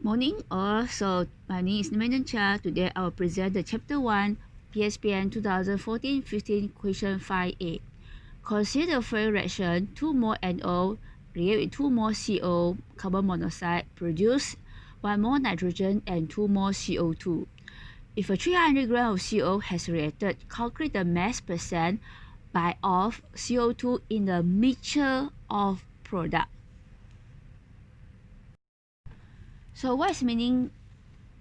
Morning all. So my name is Nimanjan Cha. Today I will present the chapter 1 PSPN 2014-15 question 5A. Consider following reaction: 2 more NO react with 2 more CO carbon monoxide produce 1 more nitrogen and 2 more CO2. If a 300 gram of CO has reacted, calculate the mass percent by of CO2 in the mixture of product. So what is meaning?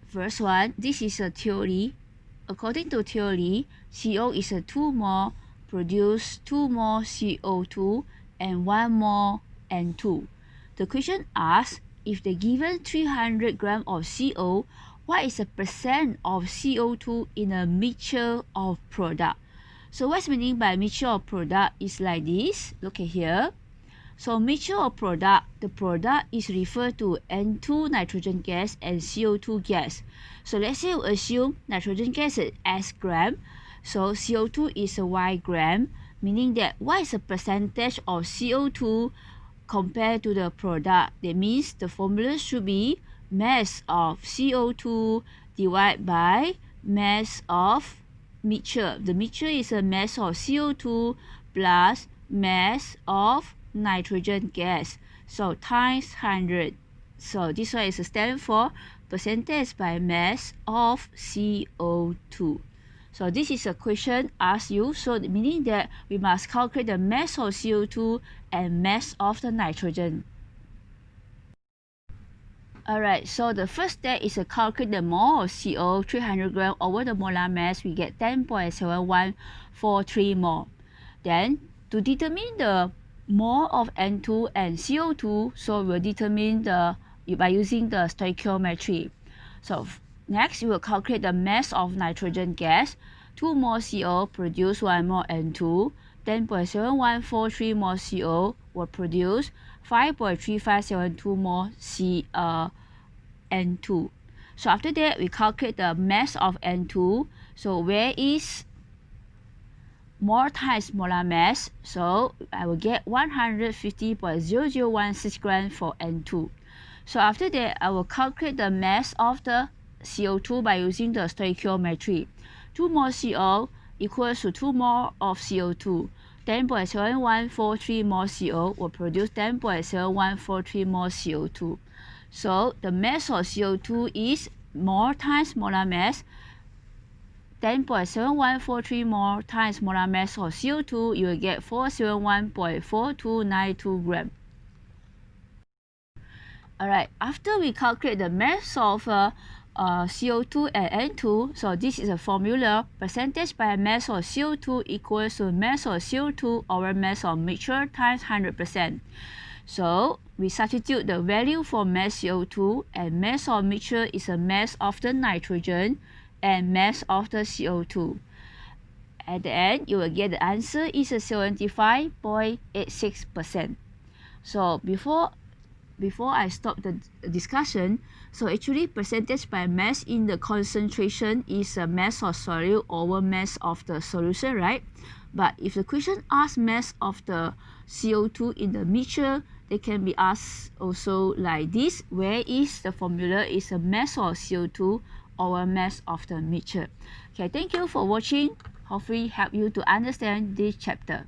First one, this is a theory. According to theory, CO is a 2 more, produce 2 more CO2 and 1 more N2. The question asks, if the given 300 gram of CO, what is the percent of CO2 in a mixture of product? So what's meaning by mixture of product is like this. Look at here. So mixture of product, the product is referred to N2 nitrogen gas and CO2 gas. So let's say we assume nitrogen gas is S gram, so CO2 is a Y gram, meaning that what is the percentage of CO2 compared to the product? That means the formula should be mass of CO2 divided by mass of mixture. The mixture is a mass of CO2 plus mass of nitrogen gas, so times 100. So this one is stand for percentage by mass of CO2. So this is a question asked you, so meaning that we must calculate the mass of CO2 and mass of the nitrogen. Alright, so the first step is to calculate the mole of CO, 300 gram over the molar mass, we get 10.7143 mole. Then to determine the mole of N2 and CO2, so we'll determine by using the stoichiometry. So next, we will calculate the mass of nitrogen gas. 2 more CO produce 1 more N2. 10.7143 more CO will produce 5.3572 more N2. So after that, we calculate the mass of N2. So where is mole times molar mass? So I will get 150.0016 grams for N2. So after that, I will calculate the mass of the CO2 by using the stoichiometry. 2 more CO equals to 2 more of CO2. 10.7143 more CO will produce 10.7143 more CO2. So the mass of CO2 is mole times molar mass. 10.7143 more times molar mass of CO2, you will get 471.4292 grams. Alright, after we calculate the mass of CO2 and N2, so this is a formula: percentage by mass of CO2 equals to mass of CO2 over mass of mixture times 100%. So we substitute the value for mass CO2, and mass of mixture is a mass of the nitrogen and mass of the CO2. At the end, you will get the answer is a 75.86%. So before I stop the discussion, so actually percentage by mass in the concentration is a mass of solute over mass of the solution, right? But if the question asks mass of the CO2 in the mixture, they can be asked also like this: where is the formula is a mass of CO2 over mass of the mixture. Okay, thank you for watching. Hopefully help you to understand this chapter.